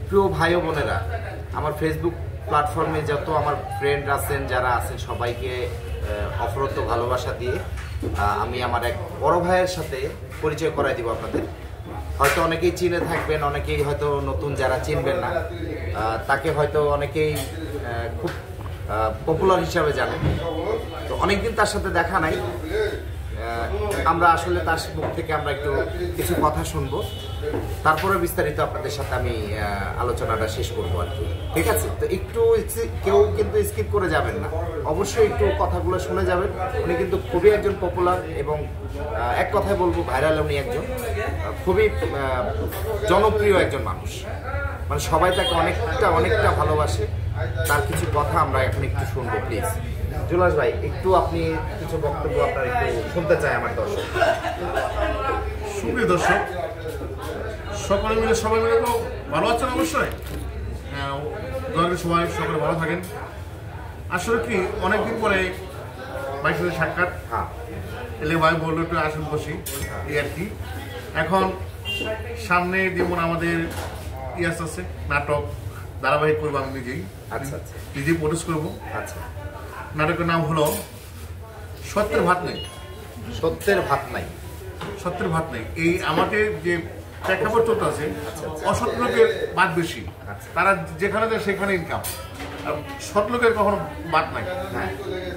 প্রিয় ভাই ও বোনেরা, আমার ফেসবুক প্ল্যাটফর্মে যত আমার ফ্রেন্ড আছেন, যারা আছেন, সবাইকে অফরন্ত ভালোবাসা দিয়ে আমি আমার এক বড় ভাইয়ের সাথে পরিচয় করাই দিব আপনাদের। হয়তো অনেকেই চিনে থাকবেন, অনেকেই হয়তো নতুন যারা চিনবেন না, তাকে হয়তো অনেকেই খুব পপুলার হিসাবে জানেন। তো অনেকদিন তার সাথে দেখা নাই, আমরা আসলে তার মুখ থেকে আমরা একটু কিছু কথা শুনবো, তারপরে বিস্তারিত আপনাদের সাথে আমি আলোচনাটা শেষ করবো আর কি। ঠিক আছে? তো একটু কেউ কিন্তু স্কিপ করে যাবেন না, অবশ্যই একটু কথাগুলো শুনে যাবেন। উনি কিন্তু খুবই একজন পপুলার এবং এক কথায় বলবো ভাইরাল। উনি একজন খুবই জনপ্রিয় একজন মানুষ, মানে সবাই তাকে অনেকটা ভালোবাসে। তার কিছু কথা আমরা এখন একটু শুনবো। প্লিজ জুলাস ভাই, একটু আপনি কিছু বক্তব্য আপনার একটু শুনতে চাই আমার দর্শক। সুপ্রিয় দর্শক, সবাই মিলে তো ভালো আছেন অবশ্যই। সকলে ভালো থাকেন। আসলে কি অনেকদিন পরে ভাইয়ের সাথে সাক্ষাৎ, এলে ভাই বললো একটু আসুন বসি, এই আর কি। এখন সামনে যেমন আমাদের ইয়াস আছে, নাটক ধারাবাহিক করবো আমি নিজেই। নিজেই প্রডিউস করবো। নাটকের নাম হলো সত্যের ভাত নেই। সত্যের ভাত নাই। সত্যের ভাত নেই। এই আমাদের যে প্রেক্ষাপট চলতে আছে, অসৎ লোকের বাদ বেশি, তারা যেখানে যায় সেখানে ইনকাম। আর সৎ লোকের কখনো বাদ নাই।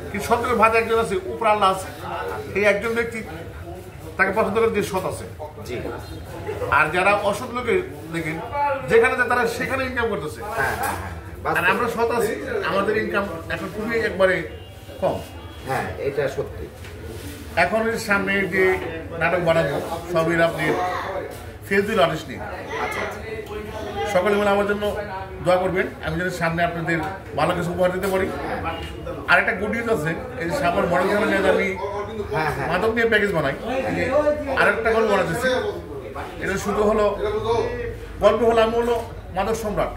কিন্তু সৎ লোকের ভাত একজন আছে, উপর আল্লাহ আছে। এই একজন ব্যক্তি তাকে পছন্দ করে যে সৎ আছে। আর যারা অসৎ লোকের দেখেন যেখানে যায় তারা সেখানে ইনকাম করতেছে। আর আমরা সৎ আছি, আমাদের ইনকাম এখন খুবই একবারে কম। হ্যাঁ, এটা সত্যি। এখন সামনে যে নাটক বানাবো সবই আপনি ফেসবুক আর্টিস্ট নিয়ে। সকলে মিলে আমার জন্য দোয়া করবেন, আমি যেন সামনে আপনাদের ভালো কিছু উপহার দিতে পারি। আর একটা গুড নিউজ আছে, এই যে সামনে মডেল চ্যানেলে আমি মাদক নিয়ে প্যাকেজ বানাই। আরেকটা গল্প বানাতেছি, এটা শুধু হলো গল্প হলো আমি হলো মাদক সম্রাট।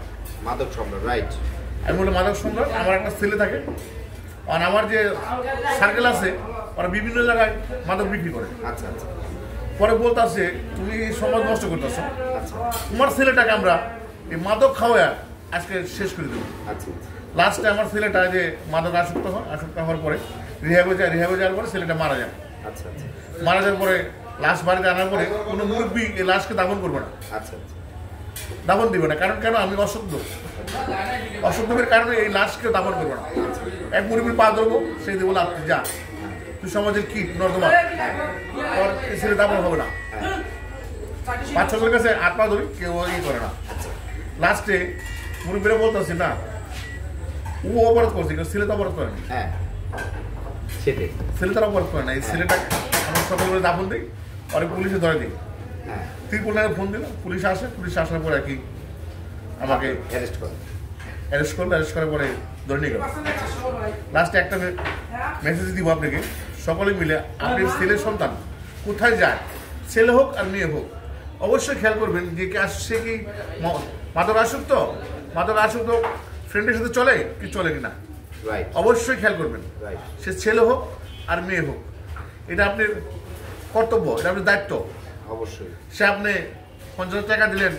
রাইট। আমি হলো মাদক সম্রাট। আমার একটা ছেলে থাকে, আর আমার যে সার্কেল আছে ওরা বিভিন্ন জায়গায় মাদক বিক্রি করে। পরে বলতেছে তুমি সমাজ নষ্ট করতেছো, তোমার ছেলেটাকে আমরা এই মাদক খাওয়া আজকে শেষ করে দেবো। লাস্টে আমার ছেলেটা যে মাদক আসক্ত হওয়ার পরে রিহাবে যাওয়ার পরে ছেলেটা মারা যায়। মারা যাওয়ার পরে লাশ বাড়িতে আনার পরে কোনো মুরব্বী এই লাশকে দাফন করবে না, দাফন দিবে না। কারণ কেন? আমি অসুস্থের কারণে এই লাশকে দাফন করবো না। এক মুরব্বীর পা ধরবো, সেই দেবো আপনি যা, তুই সমাজের কি নর্দমা, তোর ছেলে দাফন হবে না। 5-6 জনের কাছে হাত পা ধরি, কেউ করে না। লাস্টে মুরব্বীরা বলতেছে না ও অপরাধ করছে, ছেলে তো অপরাধ করে না। ছেলে তারা অপরাধ করে না। এই ছেলেটাকে আমরা সকাল করে দাফন দিই, পরে পুলিশে ধরে দিই। ত্রিপুরায় ফোন দিল, পুলিশ আসে। পুলিশ আসার পরে আর কি আমাকে অ্যারেস্ট করার পরে ধরে নিয়ে গেল। লাস্টে একটা মেসেজ দিব আপনাকে, সকলে মিলে আপনি ছেলের সন্তান কোথায় যায়, ছেলে হোক আর মেয়ে হোক, অবশ্যই খেয়াল করবেন যে সে কি মাদক আসক্ত ফ্রেন্ডের সাথে চলে কিনা, অবশ্যই খেয়াল করবেন। সে ছেলে হোক আর মেয়ে হোক, এটা আপনার কর্তব্য, এটা আপনার দায়িত্ব। অবশ্যই সে আপনি 50,000 টাকা দিলেন,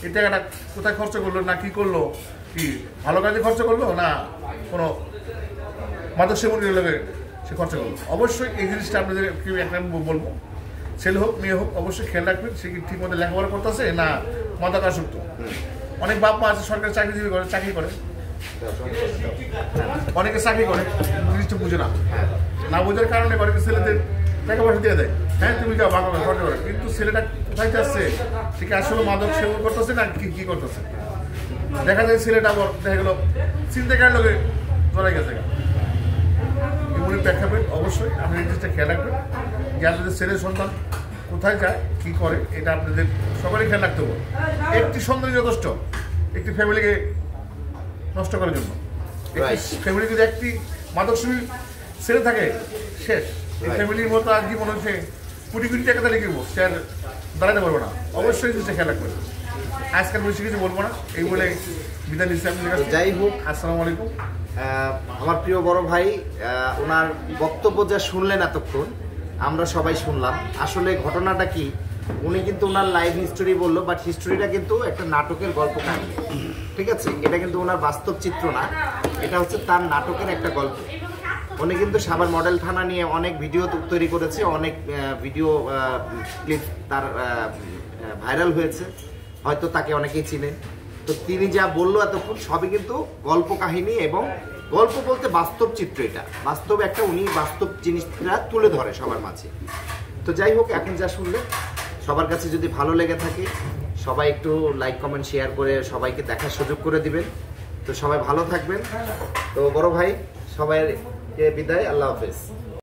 এই টাকাটা কোথায় খরচ করলো, না কি করলো, কি ভালো কাজে খরচ করলো, না কোনো মাদক সেবনের লোকে সে খরচ করলো। অবশ্যই এই জিনিসটা আপনাদের একটা বলবো, ছেলে হোক মেয়ে হোক, অবশ্যই খেয়াল রাখবেন সে কি ঠিক মতো লেখাপড়া করতেছে না মাদক আসক্ত। অনেক বাপ মা আছে সরকারি চাকরি করে, অনেকে চাকরি করে, জিনিসটা বুঝে না বোঝার কারণে অনেকে ছেলেদের টাকা পয়সা দিয়ে দেয়। হ্যাঁ, তুমি যাও ভালো করে, কিন্তু ছেলেটা কোথায় যাচ্ছে, ঠিক আসলে মাদক সেবন করতেছে না কি করতেছে। দেখা যায় ছেলেটা আবার দেখা গেল চিন্তাকার লোকে জড়াই গেছে। এগুলি প্রেক্ষাপট অবশ্যই আপনি এই জিনিসটা খেয়াল রাখবেন যে আপনাদের ছেলের সন্তান কোথায় যায়, কি করে, এটা আপনাদের সকলেই খেয়াল রাখতে হবে। একটি সন্তানই যথেষ্ট একটি ফ্যামিলিকে নষ্ট করার জন্য। ফ্যামিলি যদি একটি মাদক সেবী ছেলে থাকে, শেষ। এই ফ্যামিলির মতো আর কি মনে হচ্ছে কোটি টাকা তাহলে কিনবো, সে আর দাঁড়াতে পারবো না। অবশ্যই জিনিসটা খেয়াল রাখবেন। আজকাল বেশি কিছু বলবো না, এই বলে বিদায় নিচ্ছি আপনাদের কাছে। যাই হোক, আসসালামু আলাইকুম। আমার প্রিয় বড় ভাই, ওনার বক্তব্য যা শুনলেন এতক্ষণ, আমরা সবাই শুনলাম। আসলে ঘটনাটা কি, উনি কিন্তু ওনার লাইভ হিস্টোরি বললো, বাট হিস্টোরিটা কিন্তু একটা নাটকের গল্প কাহিনী, ঠিক আছে? এটা কিন্তু ওনার বাস্তব চিত্র না, এটা হচ্ছে তার নাটকের একটা গল্প। উনি কিন্তু সাভার মডেল থানা নিয়ে অনেক ভিডিও তৈরি করেছে, অনেক ভিডিও ক্লিপ তার ভাইরাল হয়েছে, হয়তো তাকে অনেকেই চিনে। তো তিনি যা বললো এতক্ষণ সবই কিন্তু গল্প কাহিনী, এবং গল্প বলতে বাস্তব চিত্র, এটা বাস্তব একটা, উনি বাস্তব জিনিসটা তুলে ধরে সবার মাঝে। তো যাই হোক, এখন যা শুনলে সবার কাছে যদি ভালো লেগে থাকে, সবাই একটু লাইক কমেন্ট শেয়ার করে সবাইকে দেখার সুযোগ করে দিবেন। তো সবাই ভালো থাকবেন। তো বড় ভাই সবাইকে বিদায়, আল্লাহ হাফেজ।